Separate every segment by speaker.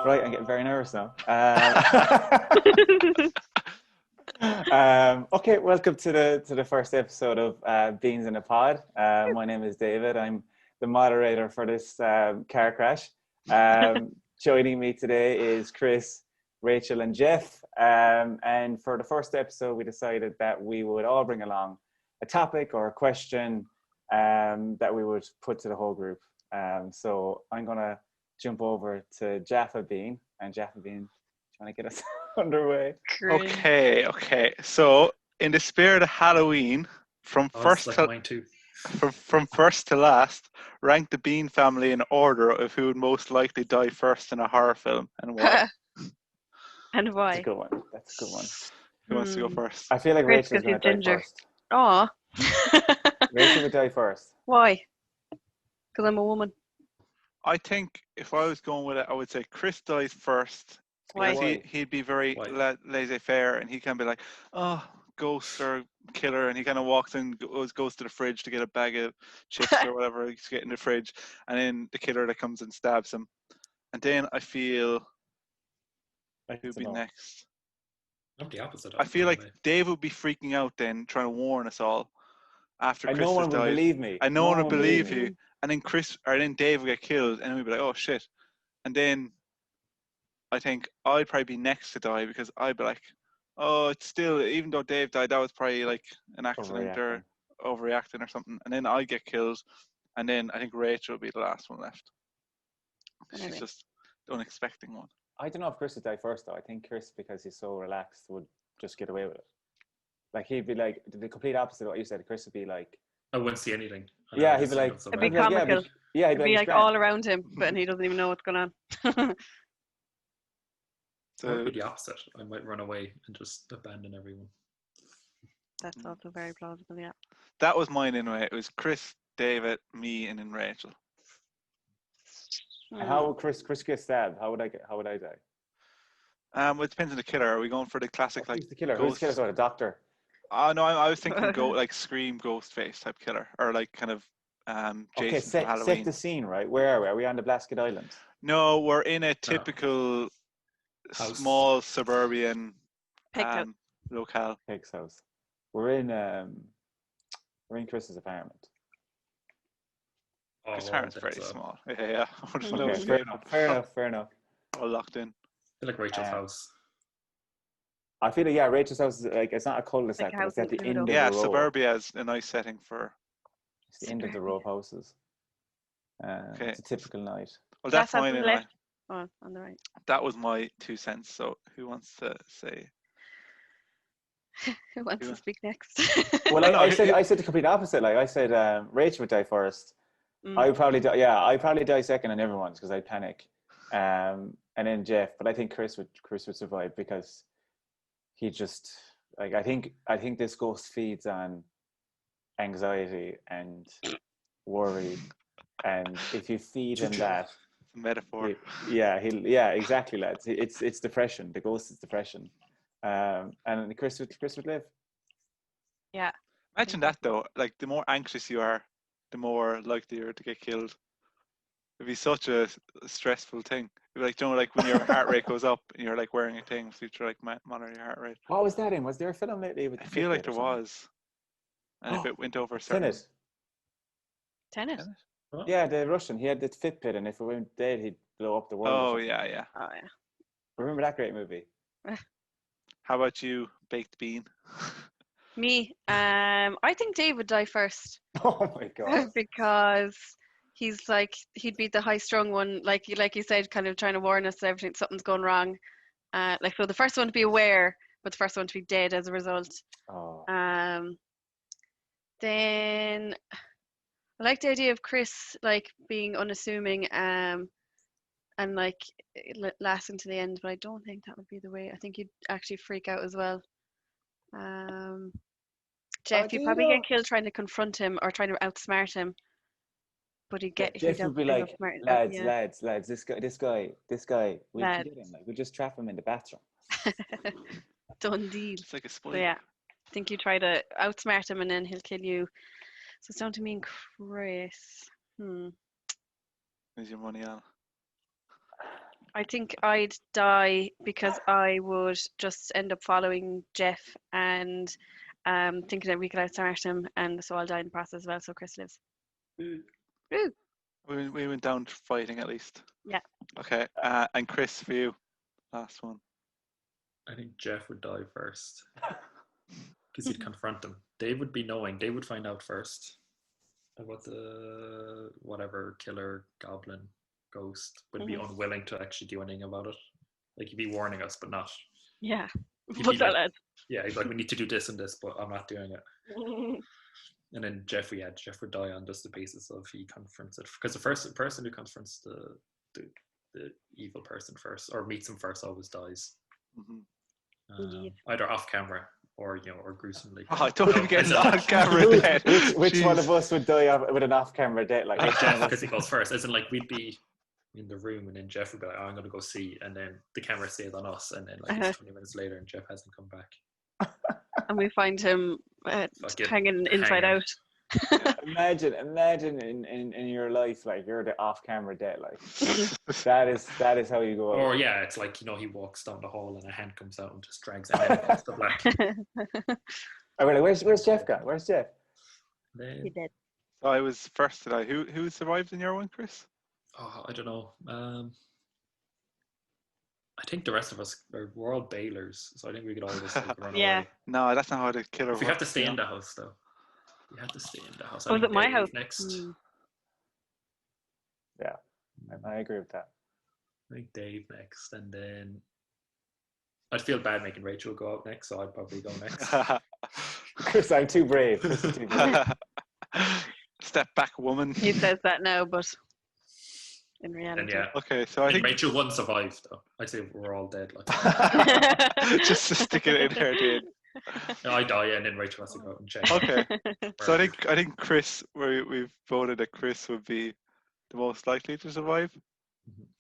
Speaker 1: Right, I'm getting very nervous now. Okay, welcome to the first episode of Beans in a Pod. My name is David. I'm the moderator for this car crash. Joining me today is Chris, Rachel, and Jeff. And for the first episode, we decided that we would all bring along a topic or a question that we would put to the whole group. So I'm gonna jump over to Jaffa Bean, and Jaffa Bean, trying to get us underway.
Speaker 2: Okay. So, in the spirit of Halloween, from first to last, rank the Bean family in order of who would most likely die first in a horror film and why.
Speaker 3: And why?
Speaker 1: That's a good one. That's a good one.
Speaker 2: Who wants to go first?
Speaker 1: I feel like Rachel's going to die first.
Speaker 3: Aw.
Speaker 1: Rachel would die first.
Speaker 3: Why? Because I'm a woman.
Speaker 2: I think if I was going with it, I would say Chris dies first. Because he'd be very laissez-faire, and he can be like, oh, ghost or killer, and he kind of walks in, goes to the fridge to get a bag of chips or whatever he's getting in the fridge, and then the killer that comes and stabs him. And then I feel who'd be next?
Speaker 4: Not the opposite.
Speaker 2: I feel like Dave would be freaking out then, trying to warn us all after Chris has died.
Speaker 1: No one would believe me.
Speaker 2: And no one would believe you. And then then Dave would get killed, and we'd be like, oh shit. And then I think I'd probably be next to die, because I'd be like, oh, it's still, even though Dave died, that was probably like an accident or overreacting or something. And then I get killed, and then I think Rachel would be the last one left. She's just the unexpected one.
Speaker 1: I don't know if Chris would die first, though. I think Chris, because he's so relaxed, would just get away with it. Like, he'd be like, the complete opposite of what you said. Chris would be like,
Speaker 4: I wouldn't see anything.
Speaker 1: Yeah, he'd be like,
Speaker 3: it'd be comical.
Speaker 1: Yeah,
Speaker 3: he'd be like all around him, but he doesn't even know what's going on.
Speaker 4: So it would be the opposite. I might run away and just abandon everyone.
Speaker 3: That's also very plausible, yeah. That
Speaker 2: was mine anyway. It was Chris, David, me, and then Rachel.
Speaker 1: And how would Chris get stabbed? How would I die?
Speaker 2: Well, it depends on the killer. Are we going for the classic
Speaker 1: Who's the killer? Who's the killer? Or the doctor?
Speaker 2: No, I was thinking like Scream, Ghostface type killer, or like kind of Jason from Halloween.
Speaker 1: Set the scene, right? Where are we? Are we on the Blasket Island?
Speaker 2: No, we're in a typical small suburban locale.
Speaker 1: Pig's house. We're in Chris's apartment.
Speaker 2: Chris' apartment's very small. Yeah.
Speaker 1: Okay, fair enough.
Speaker 2: All locked in.
Speaker 4: I feel like Rachel's house.
Speaker 1: I feel like, Rachel's house is like, it's not a cul-de-sac, but it's at the end of the row.
Speaker 2: Yeah, suburbia is a nice setting for...
Speaker 1: It's the end of the row of houses. It's a typical night.
Speaker 2: Well, that's mine anyway.
Speaker 3: Oh, on the right.
Speaker 2: That was my 2 cents. So who wants to say?
Speaker 3: Who wants to speak next?
Speaker 1: Well, I said the complete opposite. Like I said, Rachel would die first. I would probably die. Yeah, I'd probably die second on everyone's because I'd panic. And then Jeff, but I think Chris would survive because he just like I think this ghost feeds on anxiety and worry, and if you feed him that
Speaker 2: metaphor,
Speaker 1: exactly, lads. It's depression. The ghost is depression, and Chris would live.
Speaker 3: Yeah.
Speaker 2: Imagine that though. Like the more anxious you are, the more likely you're to get killed. It'd be such a stressful thing. It'd be like, you know, like when your heart rate goes up and you're like wearing a thing so you like monitor your heart rate.
Speaker 1: What was that in? Was there a film lately with?
Speaker 2: I feel like there was. And if it went over a certain...
Speaker 3: Tenet?
Speaker 1: Yeah, the Russian. He had the Fitbit, and if it went dead, he'd blow up the world.
Speaker 2: Oh yeah.
Speaker 1: Remember that great movie?
Speaker 2: How about you, Baked Bean?
Speaker 3: Me? I think Dave would die first.
Speaker 1: Oh my god.
Speaker 3: Because he's like, he'd be the high-strung one, like you said, kind of trying to warn us that something's going wrong. So the first one to be aware, but the first one to be dead as a result.
Speaker 1: Oh.
Speaker 3: Then I like the idea of Chris like being unassuming and like lasting to the end, but I don't think that would be the way. I think you'd actually freak out as well. Jeff, you'd probably get killed trying to confront him or trying to outsmart him. But
Speaker 1: Jeff would be like, lads, this guy, we can get him. Like, we'll just trap him in the bathroom.
Speaker 3: Done deal.
Speaker 2: It's like a spoiler.
Speaker 3: So, yeah, I think you try to outsmart him and then he'll kill you. So it's down to me and Chris.
Speaker 2: Where's your money on?
Speaker 3: I think I'd die because I would just end up following Jeff and thinking that we could outsmart him, and so I'll die in the process as well. So Chris lives.
Speaker 4: Mm.
Speaker 3: Woo.
Speaker 2: We went down to fighting at least.
Speaker 3: Yeah.
Speaker 2: Okay. And Chris, for you, last one.
Speaker 4: I think Jeff would die first because he'd confront them. Dave would be knowing. Dave would find out first about the whatever killer, goblin, ghost would be unwilling to actually do anything about it. Like, he'd be warning us, but not.
Speaker 3: Yeah.
Speaker 4: He'd
Speaker 3: Put
Speaker 4: be
Speaker 3: that
Speaker 4: like,
Speaker 3: out.
Speaker 4: yeah, he's like, we need to do this and this, but I'm not doing it. And then Jeff would die on just the basis of he confronts it, because the first person who confronts the evil person first or meets him first always dies. Either off camera or or gruesomely.
Speaker 2: Oh, I don't even get on camera dead.
Speaker 1: Which one of us would die with an off-camera death? Like
Speaker 4: Jeff, because he goes first. As in, like, we'd be in the room and then Jeff would be like, "Oh, I'm going to go see," and then the camera stays on us, and then like it's 20 minutes later and Jeff hasn't come back.
Speaker 3: And we find him hanging inside out.
Speaker 1: Imagine in your life, like, you're the off-camera dead, like that is how you go out.
Speaker 4: Or yeah, it's like, he walks down the hall and a hand comes out and just drags him across the black.
Speaker 1: Oh, really? Where's Jeff gone? Where's Jeff?
Speaker 3: He did.
Speaker 2: So I was first today. Who survived in your one, Chris?
Speaker 4: Oh, I don't know. I think the rest of us we're all bailers, so I think we could all just like, run away.
Speaker 2: No, that's not how the killer works.
Speaker 4: We have to stay in the house, though. We have to stay in the house.
Speaker 3: Was it my house?
Speaker 4: Next.
Speaker 1: Yeah, I agree with that.
Speaker 4: I think Dave next, and then I'd feel bad making Rachel go out next, so I'd probably go next.
Speaker 1: Chris, I'm too brave.
Speaker 2: Step back, woman.
Speaker 3: He says that now, but in reality.
Speaker 4: And yeah.
Speaker 2: Okay, so I think
Speaker 4: Rachel wouldn't survive, though. I'd say we're all dead. Like.
Speaker 2: Just to stick it in her, dude.
Speaker 4: No, I die, and then Rachel has to go out and check.
Speaker 2: Okay, so I think Chris, we've voted that Chris would be the most likely to survive.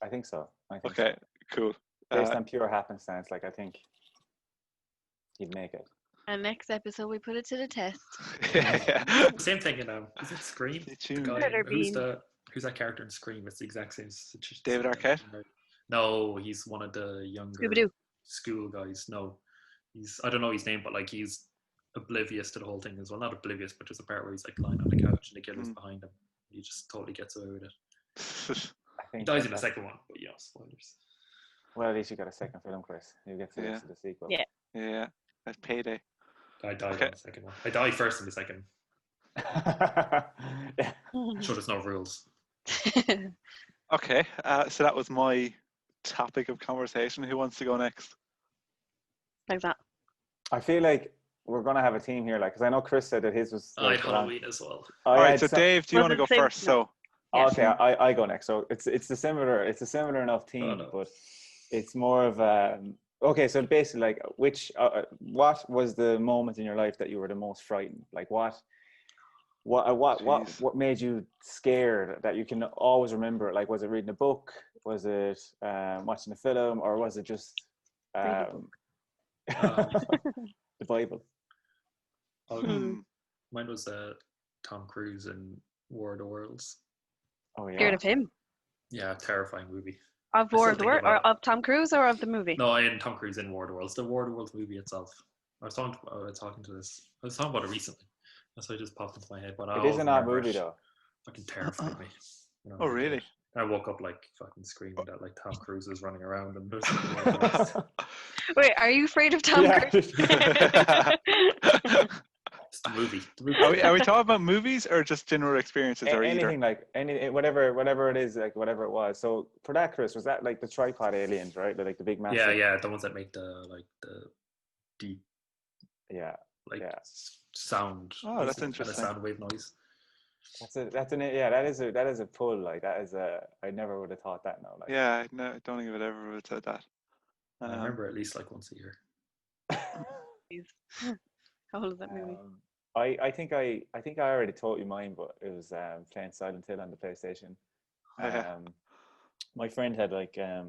Speaker 1: I think so.
Speaker 2: Okay, cool.
Speaker 1: Based on pure happenstance, like, I think he'd make it.
Speaker 3: And next episode we put it to the test.
Speaker 2: Yeah.
Speaker 4: Same thing in is it Scream? Who's that character in Scream? It's the exact same situation.
Speaker 2: David Arquette?
Speaker 4: No, he's one of the younger
Speaker 3: Scooby-Doo.
Speaker 4: School guys. No, I don't know his name, but like he's oblivious to the whole thing as well. Not oblivious, but there's a part where he's like lying on the couch and the killer's behind him. He just totally gets away with it. He dies in the second one, but spoilers.
Speaker 1: Well, at least you got a second film, Chris. You get to see the sequel.
Speaker 3: Yeah.
Speaker 2: Yeah, that's Payday.
Speaker 4: I died in the second one. I die first in the second.
Speaker 1: Yeah.
Speaker 4: Sure, there's no rules.
Speaker 2: Okay, so that was my topic of conversation. Who wants to go next?
Speaker 3: Like that.
Speaker 1: I feel like we're gonna have a team here, like, because I know Chris said that his was.
Speaker 4: I Halloween as well.
Speaker 2: All right, so Dave, do you want to go first? So.
Speaker 1: Okay, I go next. So it's a similar enough team, but it's more of okay. So basically, like, what was the moment in your life that you were the most frightened? Like, what made you scared that you can always remember? Like, was it reading a book? Was it watching a film, or was it just the Bible?
Speaker 4: Mine was Tom Cruise in War of the Worlds.
Speaker 1: Oh, yeah.
Speaker 3: Scared of him?
Speaker 4: Yeah, terrifying movie.
Speaker 3: Of War of the Worlds, or of Tom Cruise, or of the movie?
Speaker 4: No, I had Tom Cruise in War of the Worlds. The War of the Worlds movie itself. I was talking about it recently. That's why it just popped into my head. But
Speaker 1: it is an odd movie, though.
Speaker 4: Fucking terrified me.
Speaker 2: Oh, really?
Speaker 4: I woke up like fucking screaming that like Tom Cruise was running around and
Speaker 3: Wait, are you afraid of Tom Cruise?
Speaker 4: It's the movie.
Speaker 2: Are we talking about movies or just general experiences, or
Speaker 1: anything either? Whatever it is, like, whatever it was. So for that, Chris, was that like the tripod aliens, right? Like the big massive.
Speaker 4: Yeah, the ones that make the deep.
Speaker 1: Yeah.
Speaker 4: Sound.
Speaker 2: Oh, that's interesting.
Speaker 4: Kind of sound wave noise.
Speaker 1: That is a pull. Like, I never would have thought that. No. Like.
Speaker 2: Yeah, no, I don't think I would ever have said that.
Speaker 4: I remember at least like once a year.
Speaker 3: How old is that movie?
Speaker 1: I think I already told you mine, but it was playing Silent Hill on the PlayStation. My friend had like a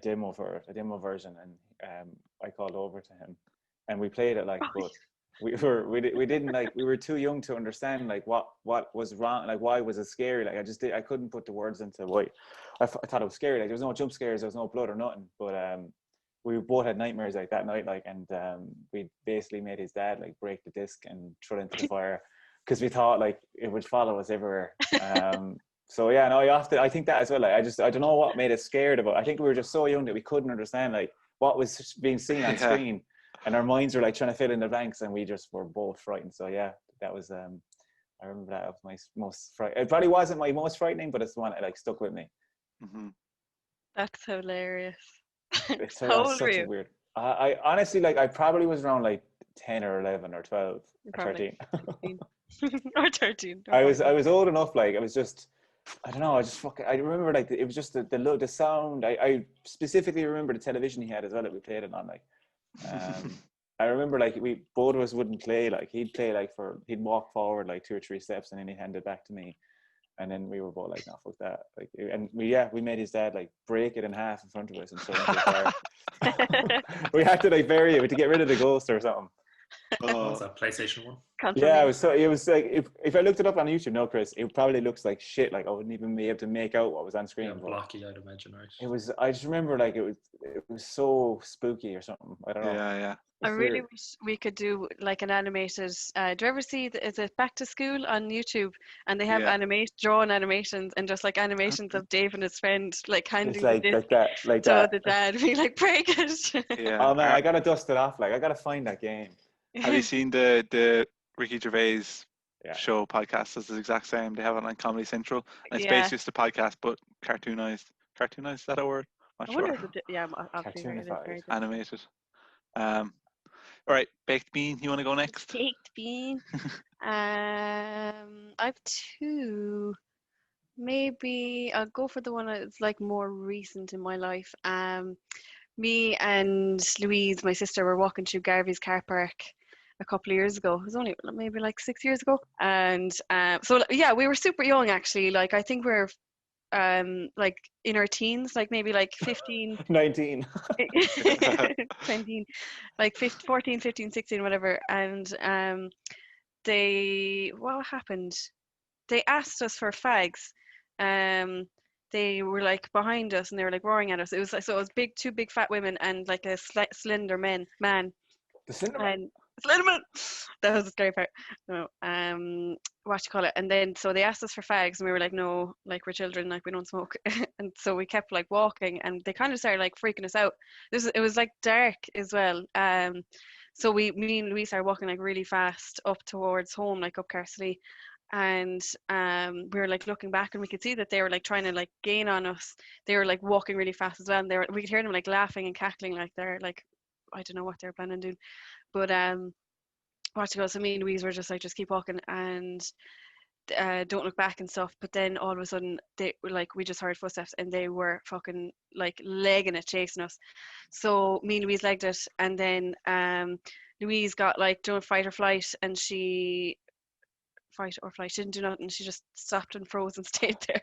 Speaker 1: demo version, and I called over to him, and we played it like, but we didn't like, we were too young to understand like what was wrong, like why was it scary, like I couldn't put the words into I thought it was scary. Like there was no jump scares, there was no blood or nothing. But we both had nightmares like that night. Like, and we basically made his dad like break the disc and throw it into the fire because we thought like it would follow us everywhere. So yeah, no, I think that as well. Like, I don't know what made us scared about. I think we were just so young that we couldn't understand like what was being seen on screen, and our minds were like trying to fill in the blanks, and we just were both frightened. So yeah, that was I remember that was my most frightening. It probably wasn't my most frightening, but it's the one that like stuck with me.
Speaker 2: Mm-hmm.
Speaker 3: That's hilarious.
Speaker 1: It's
Speaker 3: How old were
Speaker 1: such a
Speaker 3: you?
Speaker 1: weird. I honestly like I probably was around like 10 or 11 or 12 or 13.
Speaker 3: 15. Or 13.
Speaker 1: I was old enough. Like it was just I don't know. I just fucking. I remember like it was just the sound. I specifically remember the television he had as well that we played it on. Like, I remember like we both of us wouldn't play. Like he'd play like he'd walk forward like 2 or 3 steps and then he'd hand it back to me, and then we were both like, no, fuck that. Like, and we made his dad like break it in half in front of us and throw it into the fire. We had to like bury it to get rid of the ghost or something.
Speaker 4: What was that, PlayStation 1?
Speaker 1: Yeah, it was like if I looked it up on YouTube, no, Chris, it probably looks like shit. Like I wouldn't even be able to make out what was on screen.
Speaker 4: Yeah, blocky, I'd imagine, right?
Speaker 1: It was. I just remember like it was so spooky or something. I don't know.
Speaker 2: Yeah.
Speaker 3: I really wish we could do like an animated. Do you ever see? Is it Back to School on YouTube? And they have drawn animations and just like animations of Dave and his friend like handing
Speaker 1: it's like,
Speaker 3: the disc
Speaker 1: like
Speaker 3: to
Speaker 1: that.
Speaker 3: the dad, be like, break it.
Speaker 2: Yeah.
Speaker 1: Oh man, I gotta dust it off. Like I gotta find that game.
Speaker 2: Have you seen the Ricky Gervais show podcast? It's the exact same. They have it on Comedy Central. And it's basically just a podcast, but cartoonized. Cartoonized, is that a word? Not
Speaker 3: I wonder
Speaker 2: sure.
Speaker 3: if obviously it is very
Speaker 2: animated. All right, baked bean. You want to go next?
Speaker 3: Baked bean. I've 2. Maybe I'll go for the one that's like more recent in my life. Me and Louise, my sister, were walking through Garvey's car park a couple of years ago. It was only maybe like 6 years ago. And so yeah, we were super young actually. Like I think we're like in our teens, like maybe like 15
Speaker 1: 19
Speaker 3: 20, like 15, 14 15 16 whatever. And what happened, they asked us for fags. They were like behind us and they were like roaring at us. It was 2 big fat women and like a slender man.
Speaker 1: The cinema.
Speaker 3: Slenderman. That was the scary part. No, what you call it? And then so they asked us for fags, and we were like, no, like we're children, like we don't smoke. And so we kept like walking, and they kind of started like freaking us out. It was like dark as well. So me and Louise started walking like really fast up towards home, like up Carsley. And we were like looking back, and we could see that they were like trying to like gain on us. They were like walking really fast as well, and we could hear them like laughing and cackling, like they're like, I don't know what they're planning on doing. But so me and Louise were just like, just keep walking and don't look back and stuff. But then all of a sudden they were like, we just heard footsteps and they were fucking like legging it, chasing us. So me and Louise legged it, and then Louise got like doing fight or flight, and she didn't do nothing. She just stopped and froze and stayed there.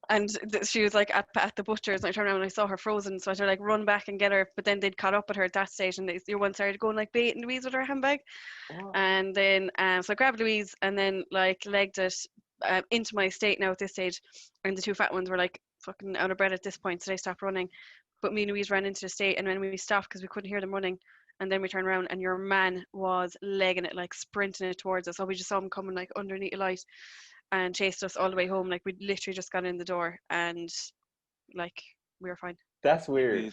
Speaker 3: And she was like at the butcher's, and I turned around and I saw her frozen, so I had to like run back and get her. But then they'd caught up with her at that stage, and your one started going like baiting Louise with her handbag. And then so I grabbed Louise and then like legged it into my estate now at this stage. And the 2 fat ones were like fucking out of breath at this point, so they stopped running. But me and Louise ran into the estate, and then we stopped because we couldn't hear them running. And then we turned around, and your man was legging it, like sprinting it towards us. So we just saw him coming like underneath a light and chased us all the way home. Like we literally just got in the door, and like we were fine.
Speaker 1: That's weird.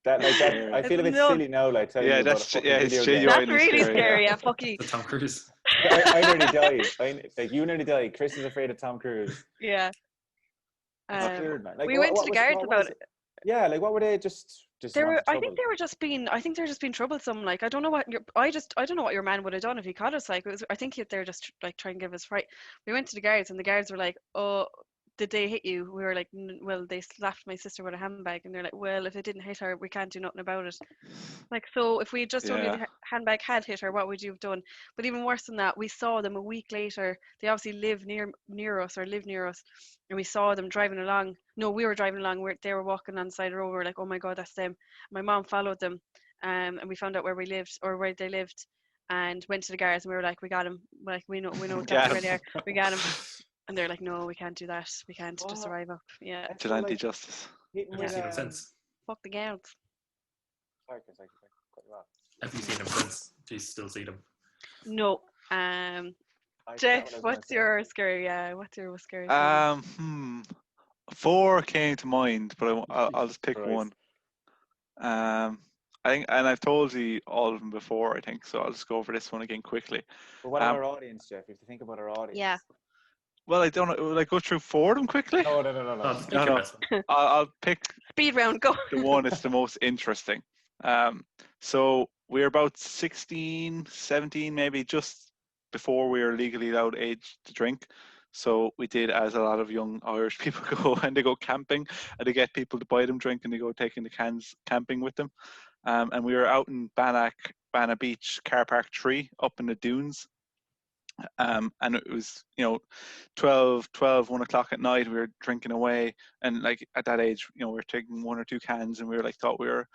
Speaker 1: That I feel a bit silly now, like telling you about a fucking video game.
Speaker 3: That's really scary. Yeah, fuck you.
Speaker 4: The Tom Cruise.
Speaker 1: I nearly died. Like you nearly died. Chris is afraid of Tom Cruise.
Speaker 3: Yeah.
Speaker 1: That's weird, man. Like,
Speaker 3: we went to the guards about it.
Speaker 1: Yeah, like what were they just?
Speaker 3: I think they were just being troublesome. Like I don't know what I don't know what your man would have done if he caught us. Like I think they were just like trying to give us fright. We went to the guards, and the guards were like, "Oh, did they hit you?" We were like, "Well, they slapped my sister with a handbag," and they're like, "Well, if it didn't hit her, we can't do nothing about it." Like, so if we just only the handbag had hit her, what would you have done? But even worse than that, we saw them a week later. They obviously live near us, and we saw them driving along. No, we were driving along. They were walking on the side of the road. We were like, "Oh my god, that's them." My mom followed them, and we found out where we lived or where they lived, and went to the guards, and we were like, "We got him. Like we know exactly where they are. We got him." And they're like, no, we can't do that. We can't just
Speaker 1: What?
Speaker 3: arrive up. Yeah.
Speaker 2: Vigilante justice.
Speaker 1: Hitting
Speaker 4: Have you
Speaker 1: with,
Speaker 4: seen him since?
Speaker 3: Fuck the girls.
Speaker 1: sorry, Chris, I cut you off.
Speaker 4: Have you seen him since? Do you still see them?
Speaker 3: No.
Speaker 1: I forgot
Speaker 3: Jeff,
Speaker 1: what I was gonna
Speaker 3: what's
Speaker 1: say.
Speaker 3: your scary? What's your scary? Moment?
Speaker 2: 4 came to mind, but I'll just pick
Speaker 1: Christ.
Speaker 2: one. I think, and I've told you all of them before, I think, so I'll just go over this one again quickly.
Speaker 1: But what about our audience, Jeff? You have to think about our audience.
Speaker 3: Yeah.
Speaker 2: Well, I don't know. Will I go through 4 of them quickly?
Speaker 1: No.
Speaker 4: Just pick
Speaker 2: No,
Speaker 4: your
Speaker 2: no.
Speaker 4: best one.
Speaker 2: I'll pick
Speaker 3: Speed round, go.
Speaker 2: the one that's the most interesting. So we're about 16, 17, maybe just before we were legally allowed age to drink. So we did as a lot of young Irish people go, and they go camping, and they get people to buy them drink, and they go taking the cans camping with them. And we were out in Banna Beach Car Park 3 up in the dunes. And it was 1 o'clock at night. We were drinking away, and like at that age, we were taking 1 or 2 cans, and we were like thought we were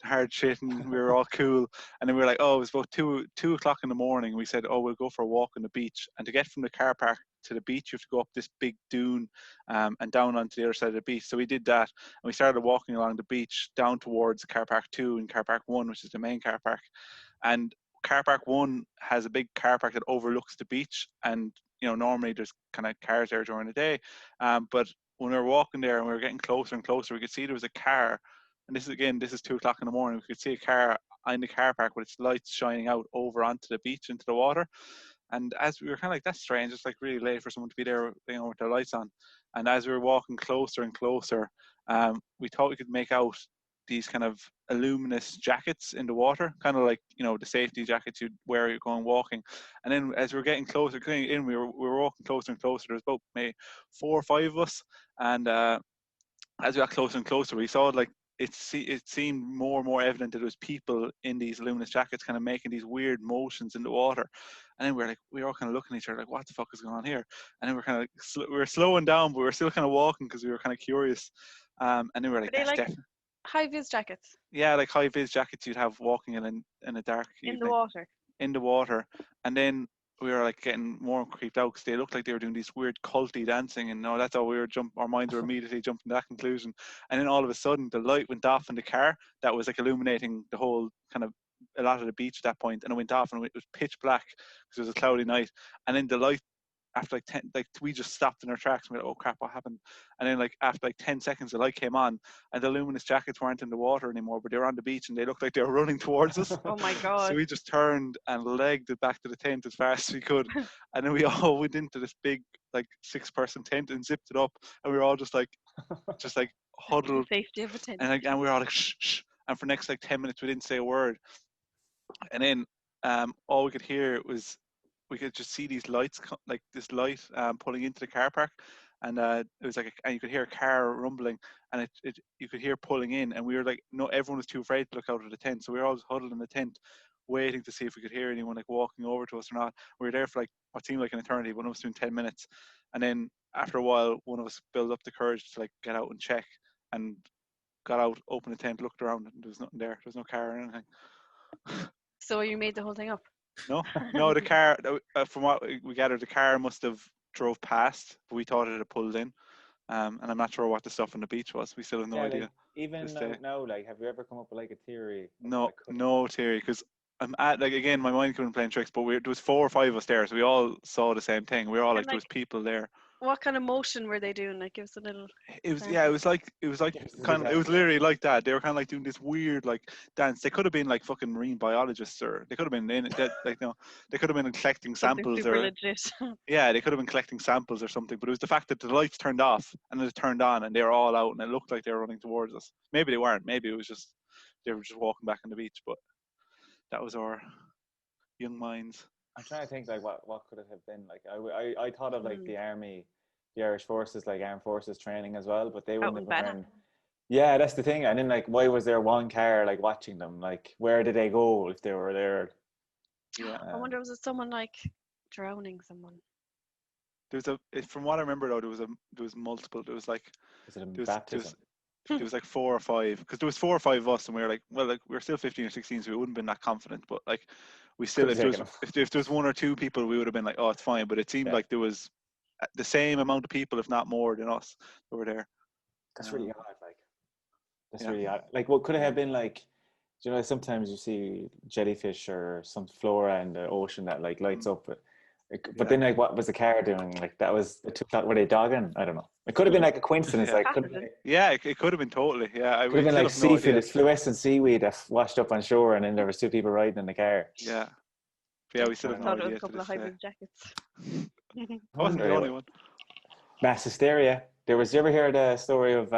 Speaker 2: hard shit, and we were all cool. And then we were like, oh, it was about 2 o'clock in the morning. We said, oh, we'll go for a walk on the beach. And to get from the car park to the beach, you have to go up this big dune and down onto the other side of the beach. So we did that, and we started walking along the beach down towards car park 2 and car park 1, which is the main car park. And car park 1 has a big car park that overlooks the beach, and normally there's kind of cars there during the day, but when we were walking there and we were getting closer and closer, we could see there was a car. And this is 2 o'clock in the morning. We could see a car in the car park with its lights shining out over onto the beach, into the water. And as we were kind of like, that's strange, it's like really late for someone to be there, with their lights on. And as we were walking closer and closer, we thought we could make out these kind of luminous jackets in the water, kind of like the safety jackets you'd wear you're going walking. And then as we were getting closer, coming in, we were walking closer and closer. There was about maybe 4 or 5 of us, and as we got closer and closer, we saw like it seemed more and more evident that there was people in these luminous jackets, kind of making these weird motions in the water. And then we were all kind of looking at each other like, what the fuck is going on here? And then we're kind of we were slowing down, but we were still kind of walking because we were kind of curious. And then we were like,
Speaker 3: Are they
Speaker 2: that's
Speaker 3: like high vis jackets?
Speaker 2: Yeah, like high vis jackets you'd have walking in a dark
Speaker 3: In
Speaker 2: evening.
Speaker 3: the water.
Speaker 2: In the water. And then we were like getting more creeped out because they looked like they were doing this weird culty dancing, and no, that's how our minds were immediately jumping to that conclusion. And then all of a sudden the light went off in the car that was like illuminating the whole kind of a lot of the beach at that point, and it went off and it was pitch black because it was a cloudy night. And then the light, after like 10, like we just stopped in our tracks and we were like, oh crap, what happened? And then like after like 10 seconds the light came on, and the luminous jackets weren't in the water anymore, but they were on the beach, and they looked like they were running towards us.
Speaker 3: Oh my god.
Speaker 2: So we just turned and legged it back to the tent as fast as we could. And then we all went into this big like 6-person tent and zipped it up, and we were all just like huddled.
Speaker 3: Safety of a tent.
Speaker 2: And we were all like shh, shh. And for the next like 10 minutes we didn't say a word. And then all we could hear was, we could just see these lights, like this light pulling into the car park, and it was like, and you could hear a car rumbling, and you could hear pulling in, and we were like, no, everyone was too afraid to look out of the tent, so we were all just huddled in the tent, waiting to see if we could hear anyone like walking over to us or not. We were there for like what seemed like an eternity, but it was doing 10 minutes, and then after a while, one of us built up the courage to like get out and check, and got out, opened the tent, looked around, and there was nothing there. There was no car or anything.
Speaker 3: So you made the whole thing up?
Speaker 2: No, the car, from what we gathered, the car must have drove past, but we thought it had pulled in. And I'm not sure what the stuff on the beach was. We still have no idea.
Speaker 1: Like, even now, like, have you ever come up with like a theory?
Speaker 2: No theory, because I'm at, like, again, my mind couldn't play tricks, but there was 4 or 5 of us there, so we all saw the same thing. We were all like, there was people there.
Speaker 3: What kind of motion were they doing? Like, give us a little.
Speaker 2: It was kind of, it was literally like that. They were kind of like doing this weird like dance. They could have been like fucking marine biologists, or they could have been in it, like, no, they could have been collecting samples,
Speaker 3: super
Speaker 2: or
Speaker 3: legit.
Speaker 2: yeah, they could have been collecting samples or something. But it was the fact that the lights turned off and then it turned on, and they were all out, and it looked like they were running towards us. Maybe they weren't. Maybe it was just they were just walking back on the beach. But that was our young minds.
Speaker 1: I'm trying to think like what could it have been. Like I thought of like the army, the Irish forces, like armed forces training as well, but they wouldn't have been wearing. Yeah, that's the thing. And then like, why was there one car like watching them? Like, where did they go if they were there?
Speaker 3: Yeah. I wonder, was it someone like drowning someone?
Speaker 2: From what I remember though, there was multiple. There was like,
Speaker 1: was it a baptism?
Speaker 2: There was like 4 or 5, because there was 4 or 5 of us, and we were like, well, like we were still 15 or 16, so we wouldn't have been that confident. But like, we still, if there was 1 or 2 people, we would have been like, oh, it's fine. But it seemed like there was the same amount of people, if not more, than us that were there.
Speaker 1: That's really odd. Like, that's
Speaker 2: Yeah.
Speaker 1: really odd. Like, what could it have been like? You know, sometimes you see jellyfish or some flora in the ocean that like lights up. But then, like, what was the car doing? Like, that was were they dogging? I don't know. It could have been like a coincidence.
Speaker 2: Yeah.
Speaker 1: Like, could have been.
Speaker 2: Yeah, it could have been totally. Yeah,
Speaker 1: Could have been
Speaker 2: still
Speaker 1: like
Speaker 2: have no
Speaker 1: seafood,
Speaker 2: idea.
Speaker 1: it's fluorescent seaweed that washed up on shore, and then there was 2 people riding in the car.
Speaker 2: Yeah. Yeah, we still have
Speaker 3: I
Speaker 2: no
Speaker 3: thought it was
Speaker 2: idea
Speaker 3: a couple of
Speaker 2: to this
Speaker 3: hybrid jackets.
Speaker 2: day. I wasn't the only one.
Speaker 1: Mass hysteria. You ever hear the story of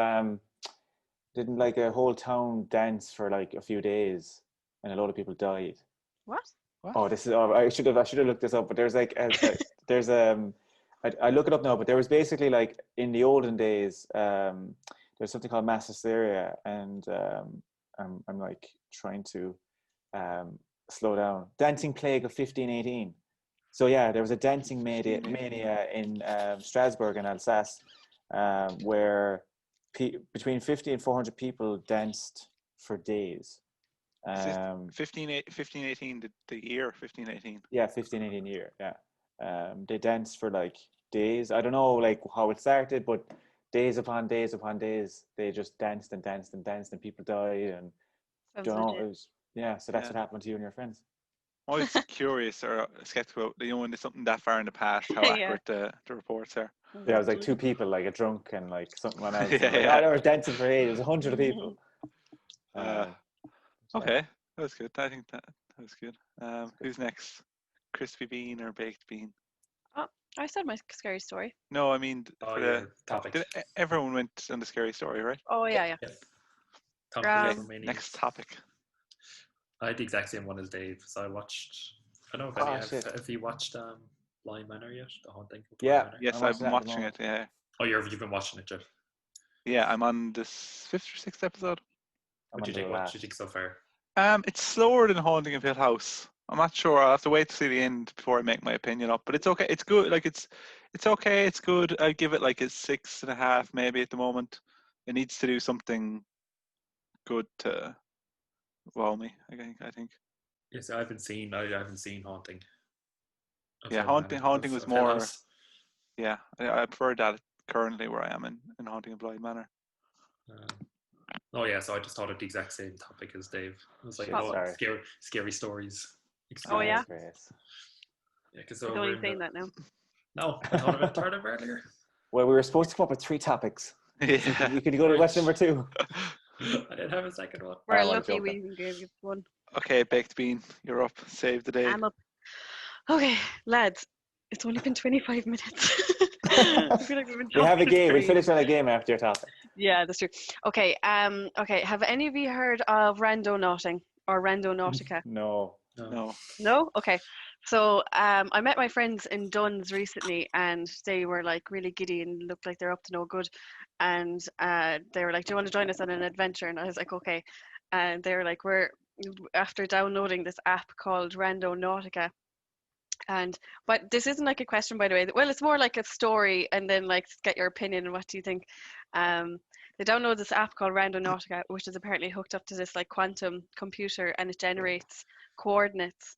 Speaker 1: didn't like a whole town dance for like a few days and a lot of people died?
Speaker 3: What?
Speaker 1: Oh, this is. I should have looked this up. But there's like there's I look it up now. But there was basically like in the olden days there's something called mass hysteria, and I'm like trying to slow down. Dancing plague of 1518. So yeah, there was a dancing mania in Strasbourg in Alsace, where between 50 and 400 people danced for days.
Speaker 2: 1518, the year 1518.
Speaker 1: Yeah, 1518 year. Yeah, they danced for like days. I don't know like how it started, but days upon days upon days, they just danced and danced and danced, and people died. And don't know. It was So that's what happened to you and your friends.
Speaker 2: I'm always curious or skeptical, when there's something that far in the past, how accurate the reports are.
Speaker 1: Yeah, it was like 2 people, like a drunk and like someone else.
Speaker 2: Yeah,
Speaker 1: Like, they were dancing for ages. 100 people.
Speaker 2: Okay, that was good. I think that was good. Who's next? Crispy bean or baked bean?
Speaker 3: Oh, I said my scary story.
Speaker 2: No, I mean for the
Speaker 4: topic.
Speaker 2: Everyone went on the scary story, right?
Speaker 3: Oh yeah.
Speaker 2: Next topic.
Speaker 4: I had the exact same one as Dave. So I watched. I don't know if you watched Blind Manor yet, The Haunting of Blind Manor.
Speaker 2: Yes, I've been watching it. Yeah.
Speaker 4: Oh, you've been watching it, Jeff.
Speaker 2: Yeah, I'm on this 5th or 6th episode.
Speaker 4: What do you think so far?
Speaker 2: It's slower than Haunting of Hill House. I'm not sure. I'll have to wait to see the end before I make my opinion up. But it's okay. It's good. Like it's okay. It's good. I'd give it like a 6.5 maybe at the moment. It needs to do something good to wow me. I think.
Speaker 4: Yes, I haven't seen Haunting.
Speaker 2: Yeah, Haunting was more. Yeah, I prefer that currently where I am in Haunting of Blind Manor.
Speaker 4: Oh yeah, so I just thought of the exact same topic as Dave. It was like scary stories.
Speaker 3: Oh yeah.
Speaker 1: Yeah,
Speaker 4: because
Speaker 3: I'm only saying that now.
Speaker 4: No, I thought of it earlier.
Speaker 1: Well, we were supposed to come up with 3 topics.
Speaker 2: Yeah.
Speaker 1: You could go to question number 2.
Speaker 4: I didn't have a second one.
Speaker 3: We're lucky we can give one.
Speaker 2: Okay, baked bean, you're up. Save the day.
Speaker 3: I'm up. Okay, lads, it's only been 25 minutes. I feel like we've been
Speaker 1: We have a game.
Speaker 3: straight.
Speaker 1: We finish on a game after your topic.
Speaker 3: Yeah, that's true. Okay, okay. Have any of you heard of randonauting or randonautica?
Speaker 1: No.
Speaker 3: No? Okay. So I met my friends in Duns recently, and they were like really giddy and looked like they're up to no good. And they were like, "Do you want to join us on an adventure?" And I was like, "Okay." And they were like, after downloading this app called Randonautica. But this isn't like a question, by the way. Well, it's more like a story, and then like get your opinion. What do you think? They download this app called Randonautica, which is apparently hooked up to this like quantum computer, and it generates coordinates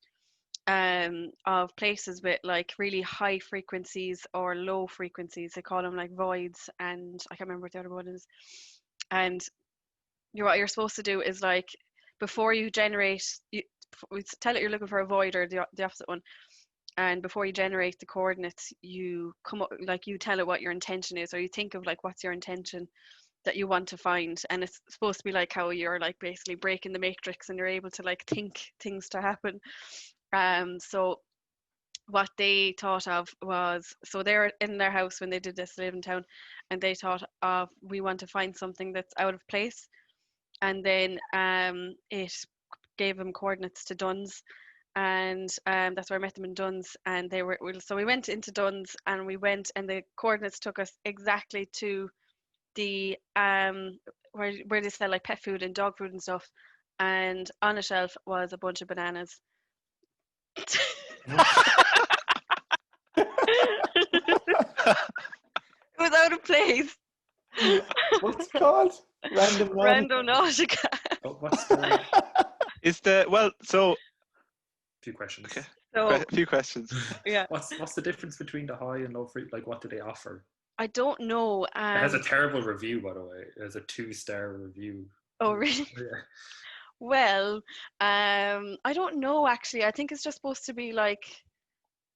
Speaker 3: of places with like really high frequencies or low frequencies. They call them like voids, and I can't remember what the other one is. And what you're supposed to do is like before you generate, tell it you're looking for a void or the opposite one. And before you generate the coordinates, you come up, like you tell it what your intention is, or you think of like what's your intention that you want to find. And it's supposed to be like how you're like basically breaking the matrix and you're able to like think things to happen. So what they thought of was, so they're in their house when they did this, live in town, and they thought of, we want to find something that's out of place. And then it gave them coordinates to Duns. And that's where I met them in Duns, and so we went into Duns, and the coordinates took us exactly to the where they sell like pet food and dog food and stuff, and on a shelf was a bunch of bananas. It was out of place.
Speaker 1: What's it called?
Speaker 3: Randonautica.
Speaker 4: What's the
Speaker 2: Is the well so
Speaker 4: few questions.
Speaker 2: Okay.
Speaker 3: So
Speaker 2: A few questions.
Speaker 3: yeah,
Speaker 4: What's the difference between the high and low frequency? Like, what do they offer?
Speaker 3: I don't know.
Speaker 4: It has a terrible review, by the way. It has a 2-star review.
Speaker 3: Oh really?
Speaker 4: Yeah.
Speaker 3: Well, I don't know actually. I think it's just supposed to be like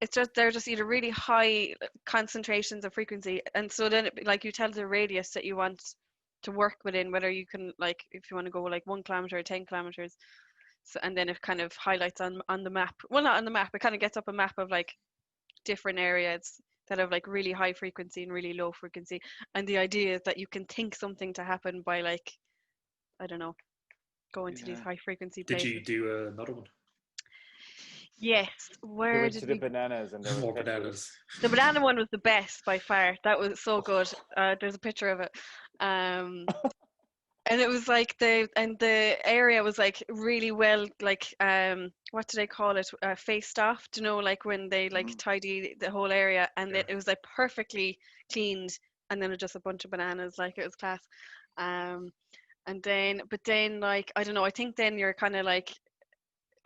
Speaker 3: it's just they're just either really high concentrations of frequency, and so then like you tell the radius that you want to work within, whether you can like if you want to go like 1 kilometer or 10 kilometers. So and then it kind of highlights on the map. Well, not on the map. It kind of gets up a map of like different areas that have like really high frequency and really low frequency. And the idea is that you can think something to happen by like I don't know, going to these high frequency
Speaker 4: Did
Speaker 3: places.
Speaker 4: you do another one?
Speaker 3: Yes.
Speaker 1: We
Speaker 3: Where
Speaker 1: went
Speaker 3: did
Speaker 1: to
Speaker 3: we?
Speaker 1: the bananas and there was
Speaker 4: More
Speaker 1: pet food.
Speaker 4: bananas.
Speaker 3: The banana one was the best by far. That was so good. There's a picture of it. And it was like the area was like really well like what do they call it, faced off, do you know, like when they like tidy the whole area, and
Speaker 4: Yeah.
Speaker 3: it was like perfectly cleaned, and then just a bunch of bananas, like it was class. And then but then like I don't know, I think then you're kind of like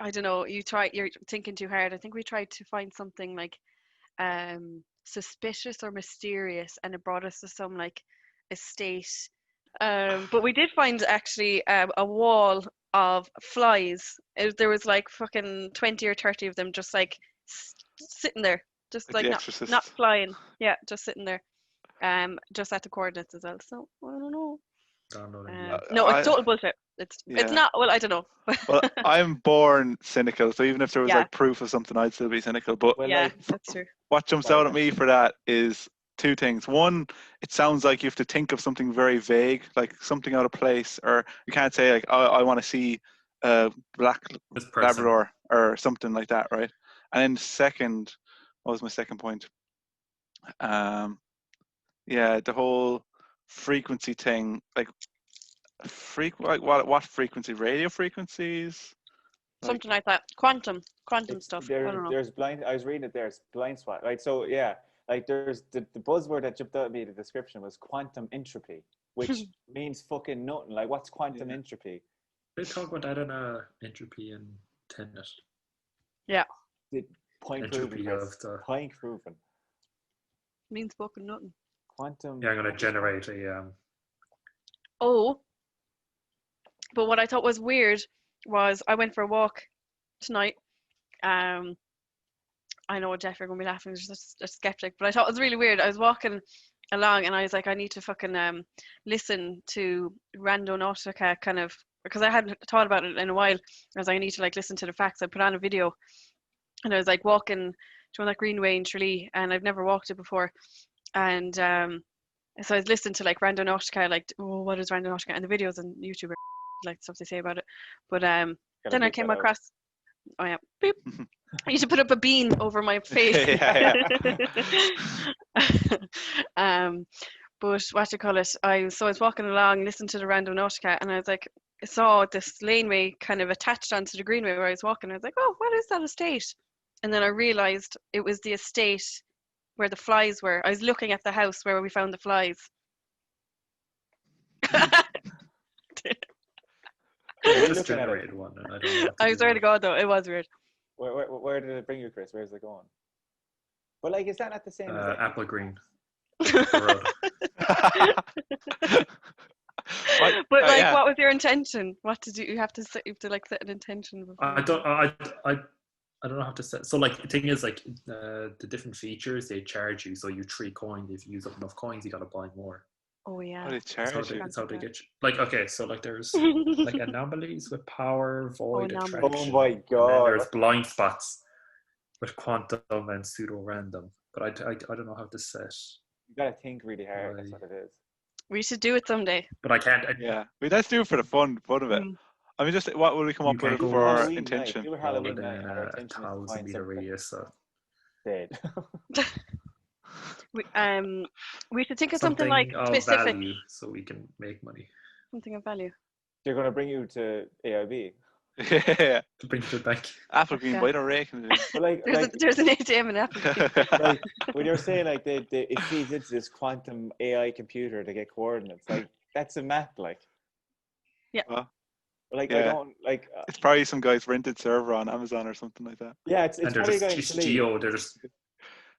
Speaker 3: I don't know, you're thinking too hard. I think we tried to find something like suspicious or mysterious, and it brought us to some like estate. But we did find actually a wall of flies. There was like fucking 20 or 30 of them just like sitting there, just
Speaker 2: Like
Speaker 3: like
Speaker 2: The
Speaker 3: not
Speaker 2: Exorcist.
Speaker 3: flying. Yeah, just sitting there. Just at the coordinates as well. So I don't know. No, it's total bullshit. It's not. Well, I don't know.
Speaker 2: Well, I'm born cynical, so even if there was
Speaker 3: Yeah.
Speaker 2: like proof of something, I'd still be cynical. But
Speaker 1: Well,
Speaker 3: Yeah,
Speaker 1: like,
Speaker 3: that's true.
Speaker 2: what jumps out at me for that is two things. One, it sounds like you have to think of something very vague, like something out of place, or you can't say like, I want to see a black
Speaker 4: This person.
Speaker 2: Labrador or something like that, right? And then second, what was my second point? Yeah, the whole frequency thing, like like what frequency? Radio frequencies?
Speaker 3: Something like that. Quantum
Speaker 1: it's
Speaker 3: stuff. I
Speaker 1: there.
Speaker 3: don't know.
Speaker 1: There's blind. I was reading it there. It's blind spot, right? So yeah, like there's the buzzword that jumped out at me. The description was quantum entropy, which means fucking nothing. Like, what's quantum entropy?
Speaker 4: They talk about that in entropy and tenet.
Speaker 3: Yeah.
Speaker 1: The point
Speaker 4: Entropy
Speaker 1: proven.
Speaker 4: of the.
Speaker 1: Point proven.
Speaker 3: Means fucking nothing.
Speaker 1: Quantum.
Speaker 4: Yeah, I'm gonna generate a.
Speaker 3: Oh, but what I thought was weird was I went for a walk tonight. I know, Jeff, you're gonna be laughing. You're just a skeptic, but I thought it was really weird. I was walking along and I was like, I need to fucking listen to Randonautica kind of, because I hadn't thought about it in a while. I was like, I need to like listen to the facts. I put on a video and I was like walking to that greenway in Tralee, and I've never walked it before. And so I was listening to like Randonautica, like, oh, what is Randonautica? And the videos on YouTube are like stuff they say about it. But then I came across, oh yeah, beep. I need to put up a bean over my face. But what you call it? I was walking along, listening to the Randonautica, and I was like, I saw this laneway kind of attached onto the greenway where I was walking. I was like, oh, what is that estate? And then I realised it was the estate where the flies were. I was looking at the house where we found the flies.
Speaker 4: I just generated one, and I don't know.
Speaker 3: I swear to God, though, it was weird.
Speaker 1: Where did it bring you, Chris? Where's it going? But like, is that not the same as
Speaker 4: Apple Green?
Speaker 3: But like, what was your intention? What did you have to like set an intention before?
Speaker 4: I don't know how to set. So like the thing is like the different features they charge you. So you 3 coins. If you use up enough coins, you gotta buy more.
Speaker 3: Oh yeah.
Speaker 2: They charge you.
Speaker 4: That's how they get you. Like, okay, so like there's like anomalies with power, void, attraction.
Speaker 1: Oh my God.
Speaker 4: And then there's blind spots with quantum and pseudo random. But I don't know how to set.
Speaker 1: You gotta think really hard. That's what it is.
Speaker 3: We should do it someday.
Speaker 4: But I can't.
Speaker 2: Yeah, let's do it for the fun of it. I mean, just what will we come up with for our intention?
Speaker 1: Do a Halloween
Speaker 4: Within
Speaker 1: night. Our
Speaker 4: a
Speaker 1: intention is to
Speaker 4: 1,000
Speaker 1: find
Speaker 4: meter
Speaker 1: something
Speaker 4: radius. So.
Speaker 1: dead.
Speaker 3: We should think of something like
Speaker 4: of
Speaker 3: specific.
Speaker 4: value, so we can make money.
Speaker 3: Something of value.
Speaker 1: They're gonna bring you to AIB.
Speaker 2: Yeah.
Speaker 4: To bring it to the bank.
Speaker 2: Apple Green, why don't reckon it?
Speaker 1: But like,
Speaker 3: there's an ATM in Apple Green.
Speaker 1: like when you're saying like it feeds into this quantum AI computer to get coordinates, like that's a map, like.
Speaker 3: Yeah.
Speaker 2: Well,
Speaker 1: Like
Speaker 2: Yeah.
Speaker 1: I don't like.
Speaker 2: It's probably some guy's rented server on Amazon or something like that.
Speaker 1: Yeah, it's
Speaker 4: And they're
Speaker 1: probably a
Speaker 4: just
Speaker 1: guy in
Speaker 4: it's
Speaker 1: Tralee.
Speaker 4: Geo. They're just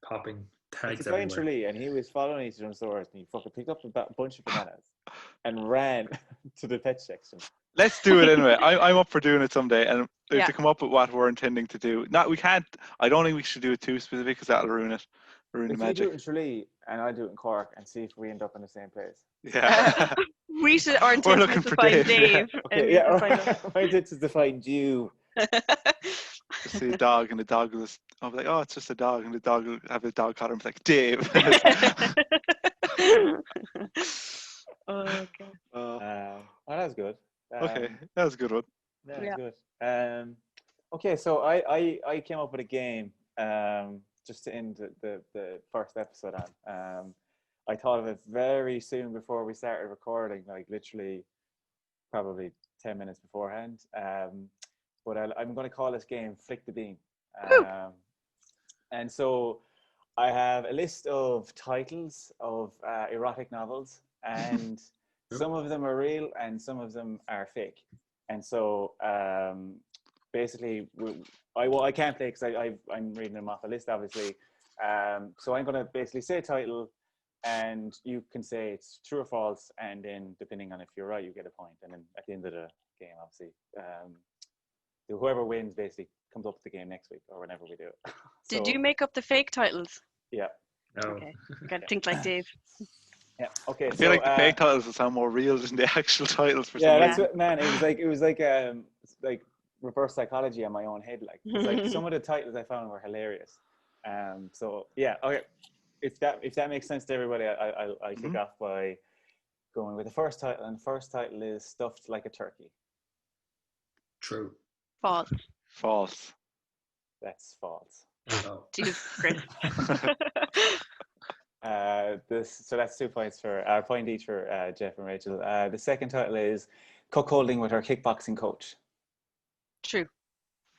Speaker 4: popping
Speaker 1: It's
Speaker 4: tags
Speaker 1: a guy in
Speaker 4: everywhere.
Speaker 1: Tralee, and he was following each other's stores, and he fucking picked up a bunch of bananas and ran to the pet section.
Speaker 2: Let's do it anyway. I'm up for doing it someday, and
Speaker 3: Yeah.
Speaker 2: to come up with what we're intending to do. We can't. I don't think we should do it too specific because that'll ruin it, ruin
Speaker 1: If
Speaker 2: the
Speaker 1: you do
Speaker 2: magic.
Speaker 1: it in Tralee, and I do it in Cork, and see if we end up in the same place.
Speaker 2: Yeah.
Speaker 3: We should. Our
Speaker 2: We're
Speaker 3: intention
Speaker 2: looking
Speaker 3: is to
Speaker 2: for
Speaker 3: find
Speaker 2: Dave, yeah.
Speaker 3: Dave, and
Speaker 1: Okay,
Speaker 3: we
Speaker 1: yeah.
Speaker 3: can find us.
Speaker 1: My intention is to find you.
Speaker 2: Just see a dog, and the dog will just. I'll be like, oh, it's just a dog, and the dog will have a dog collar and be like, Dave.
Speaker 3: Okay.
Speaker 2: Oh,
Speaker 1: Well, that was good.
Speaker 2: okay, that was a good one.
Speaker 1: That
Speaker 3: Yeah.
Speaker 1: was good. Okay, so I came up with a game just to end the first episode on. I thought of it very soon before we started recording, like literally probably 10 minutes beforehand. But I'm going to call this game Flick the Bean. And so I have a list of titles of erotic novels, and some of them are real and some of them are fake. And so basically, I can't play because I'm reading them off a list, obviously. So I'm going to basically say a title, and you can say it's true or false, and then depending on if you're right, you get a point. And then at the end of the game, obviously, whoever wins basically comes up with the game next week or whenever we do it.
Speaker 3: Did you make up the fake titles?
Speaker 1: Yeah.
Speaker 4: No.
Speaker 3: Okay. You gotta think like Dave.
Speaker 1: Yeah. Okay.
Speaker 2: I feel like the fake titles will sound more real than the actual titles for some
Speaker 1: Yeah,
Speaker 2: reason.
Speaker 1: that's what, man. It was like reverse psychology on my own head. Like it's like some of the titles I found were hilarious. So yeah. Okay. If that makes sense to everybody, I'll kick off by going with the first title, and the first title is Stuffed Like a Turkey.
Speaker 4: True.
Speaker 3: False.
Speaker 2: False.
Speaker 1: That's false.
Speaker 4: Oh.
Speaker 3: Jesus Christ.
Speaker 1: So that's 2 points for point each for Jeff and Rachel. The second title is Cuckolding with Her Kickboxing Coach.
Speaker 3: True.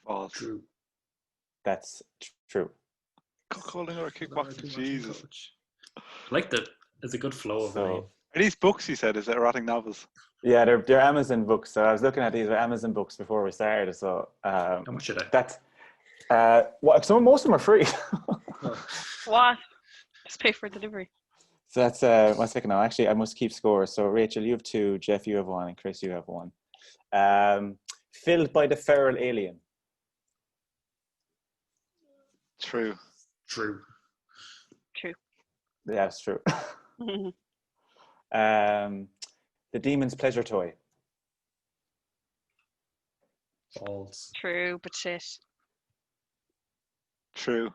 Speaker 2: False.
Speaker 4: True.
Speaker 1: That's true.
Speaker 2: Cuckolding or kickboxing? Jesus.
Speaker 4: I like that. There's a good flow of the name.
Speaker 2: Are these books you said? Is it erotic novels?
Speaker 1: Yeah, they're Amazon books. So I was looking at these Amazon books before we started. So
Speaker 4: How much are they?
Speaker 1: that's most of them are free.
Speaker 3: What? Just pay for delivery.
Speaker 1: So that's 1 second now. Actually, I must keep score. So Rachel, you have 2, Jeff, you have 1, and Chris, you have 1. Filled by the Feral Alien.
Speaker 2: True.
Speaker 4: True.
Speaker 3: True.
Speaker 1: Yeah, that's true. The Demon's Pleasure Toy.
Speaker 4: False.
Speaker 3: True, but shit.
Speaker 2: True.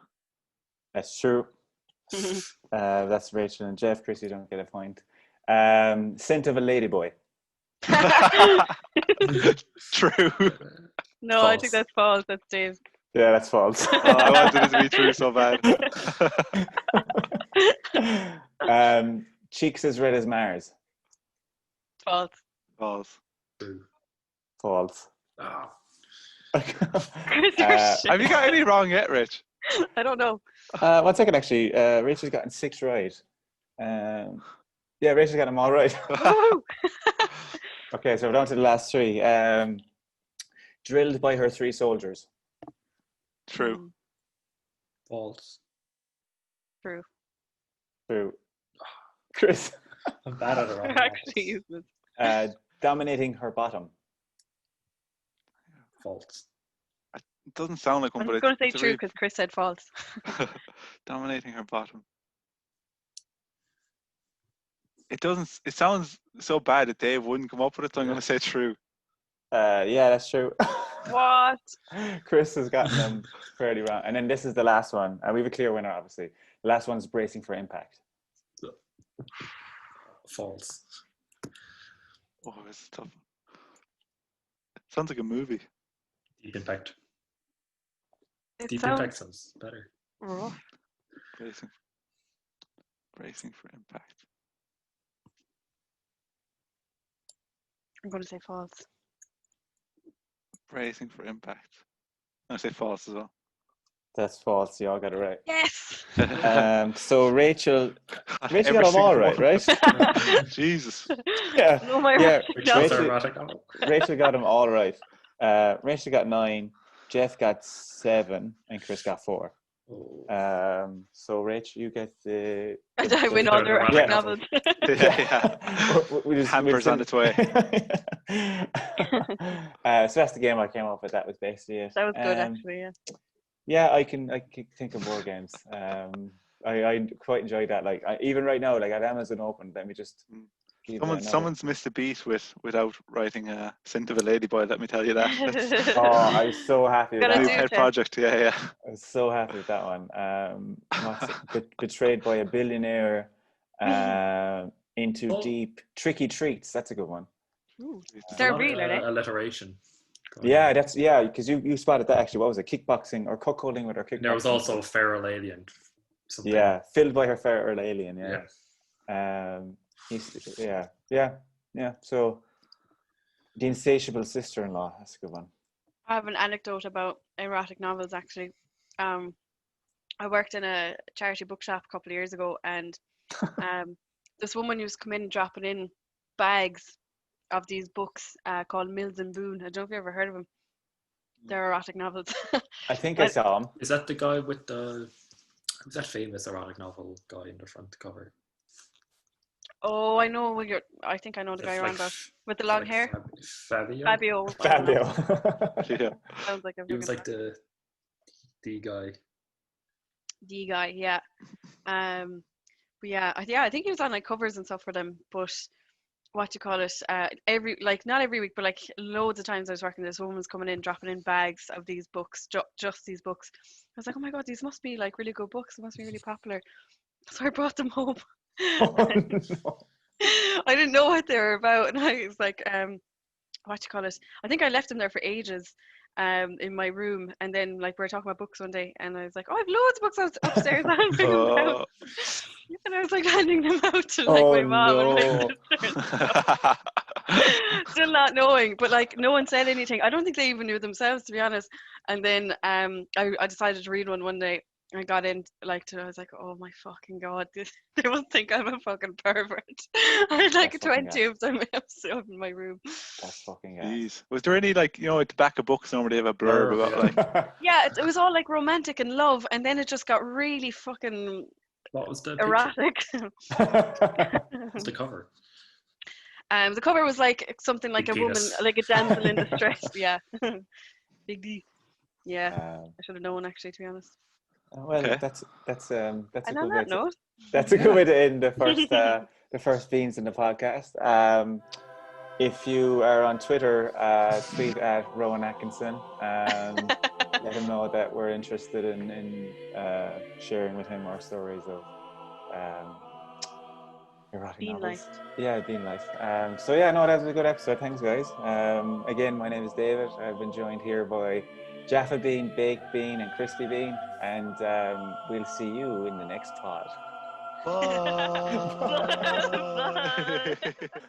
Speaker 1: That's true. That's Rachel and Jeff. Chris, you don't get a point. Scent of a Ladyboy.
Speaker 2: True.
Speaker 3: No, I think that's false. That's Dave.
Speaker 1: Yeah, that's false.
Speaker 2: Oh, I wanted it to be true so bad. Cheeks as Red as Mars.
Speaker 3: False.
Speaker 2: False.
Speaker 4: True.
Speaker 1: False.
Speaker 4: Ah.
Speaker 3: Chris, you're shit.
Speaker 2: Have you got any wrong yet, Rich?
Speaker 3: I don't know.
Speaker 1: 1 second, actually. Rachel's gotten 6 right. Yeah, Rachel's got them all right.
Speaker 3: Woo!
Speaker 1: Okay, so we're down to the last 3. Drilled by her 3 soldiers.
Speaker 2: True.
Speaker 4: False.
Speaker 3: True.
Speaker 1: True. Chris.
Speaker 4: I'm bad at it.
Speaker 3: They're actually useless.
Speaker 1: Dominating her bottom.
Speaker 4: False.
Speaker 2: It doesn't sound like one,
Speaker 3: I'm
Speaker 2: but
Speaker 3: just going to say
Speaker 2: it's a
Speaker 3: true
Speaker 2: really-
Speaker 3: because Chris said false.
Speaker 2: Dominating her bottom. It doesn't. It sounds so bad that Dave wouldn't come up with it. So I'm going to say true.
Speaker 1: Yeah, that's true.
Speaker 3: What?
Speaker 1: Chris has gotten them fairly wrong. And then this is the last one. We have a clear winner, obviously. The last one's Bracing for Impact.
Speaker 4: False.
Speaker 2: Oh, this is tough. Sounds like a movie.
Speaker 4: Deep Impact.
Speaker 3: It
Speaker 4: Deep
Speaker 3: sounds
Speaker 4: Impact sounds better.
Speaker 3: rough.
Speaker 2: Bracing for impact.
Speaker 3: I'm going to say false.
Speaker 2: Bracing for impact. I say false as well.
Speaker 1: That's false. You all got it right.
Speaker 3: Yes.
Speaker 1: So Rachel
Speaker 2: Every
Speaker 1: got them all
Speaker 2: single
Speaker 1: right,
Speaker 2: one.
Speaker 1: right?
Speaker 2: Jesus.
Speaker 1: Yeah.
Speaker 3: No, my
Speaker 1: Yeah.
Speaker 4: Which was
Speaker 1: Rachel,
Speaker 4: erotic novel?
Speaker 1: Rachel got them all right. Rachel got 9, Jeff got 7, and Chris got 4.
Speaker 4: Oh.
Speaker 1: So Rachel, you get the
Speaker 3: And I win all the
Speaker 4: erotic
Speaker 3: erotic
Speaker 4: novel.
Speaker 3: novels.
Speaker 2: Yeah. Hamper's on its way.
Speaker 1: So that's the game I came up with. That was basically it.
Speaker 3: That was good, actually. Yeah.
Speaker 1: Yeah, I can think of more games. I quite enjoyed that. Like even right now, like I have Amazon open. Let me just.
Speaker 2: Someone's missed a beat without writing a Scent of a Ladyboy. Let me tell you that.
Speaker 1: Oh, I was so happy with
Speaker 3: Gotta
Speaker 1: that
Speaker 2: New
Speaker 3: do
Speaker 1: one.
Speaker 2: pet
Speaker 3: it.
Speaker 2: project. Yeah.
Speaker 1: I was so happy with that one. What's it? Betrayed by a billionaire. Into deep tricky treats. That's a good one.
Speaker 3: Ooh.
Speaker 4: There's
Speaker 3: They're
Speaker 4: a lot
Speaker 3: real, are they?
Speaker 4: of alliteration.
Speaker 1: Yeah, because you spotted that actually. What was it? Kickboxing or cuckolding with her kickboxing?
Speaker 4: And there was also a feral alien. Something.
Speaker 1: Yeah, filled by her feral alien.
Speaker 4: Yeah.
Speaker 1: Yeah. So the insatiable sister-in-law. That's a good one.
Speaker 3: I have an anecdote about erotic novels, actually. I worked in a charity bookshop a couple of years ago, and this woman used to come in dropping in bags of these books called Mills and Boon. I don't know if you ever heard of them. They're erotic novels.
Speaker 1: I think I saw him.
Speaker 4: Is that the guy with the? Who's that famous erotic novel guy in the front cover?
Speaker 3: Oh, I know. I think I know the guy around about with the long hair.
Speaker 4: Fabio.
Speaker 3: Fabio.
Speaker 1: Yeah.
Speaker 3: Sounds like
Speaker 4: He was like the guy.
Speaker 3: The guy, yeah. But yeah, I think he was on like covers and stuff for them. But what you call it? Not every week, but like loads of times I was working. This woman's coming in, dropping in bags of these books, just these books. I was like, oh my god, these must be like really good books. They must be really popular. So I brought them home.
Speaker 1: Oh, no.
Speaker 3: I didn't know what they were about, and I was like, what you call it? I think I left them there for ages, in my room, and then like we were talking about books one day, and I was like, oh, I have loads of books upstairs. I'll bring them down. And I was like handing them out to like my mom and my sister. Still not knowing, but like no one said anything. I don't think they even knew themselves, to be honest. And then I decided to read one day. I got in I was like, oh my fucking god, they must think I'm a fucking pervert. I had like 20 of them upstairs in my room.
Speaker 1: That's fucking
Speaker 2: Jeez. Was there any like at the back of books normally they have a blurb about like?
Speaker 3: Yeah, it was all like romantic and love, and then it just got really fucking.
Speaker 4: What was the
Speaker 3: erotic?
Speaker 4: What's the cover?
Speaker 3: The cover was like something like
Speaker 4: Big
Speaker 3: a woman,
Speaker 4: penis.
Speaker 3: like a damsel in distress. Yeah. Big D. Yeah. I should have known, actually, to be honest.
Speaker 1: Well,
Speaker 2: Okay.
Speaker 1: that's a
Speaker 3: And
Speaker 1: good
Speaker 3: on
Speaker 1: way
Speaker 3: that note,
Speaker 1: that's a good way to end the first beans in the podcast. If you are on Twitter, tweet at Rowan Atkinson. Let him know that we're interested in sharing with him our stories of erotic
Speaker 3: Bean
Speaker 1: novels.
Speaker 3: life.
Speaker 1: Yeah, bean life. So yeah, no, that was a good episode. Thanks, guys. Again, my name is David. I've been joined here by Jaffa Bean, Baked Bean, and Crispy Bean, and we'll see you in the next pod.
Speaker 2: Bye.
Speaker 3: Bye.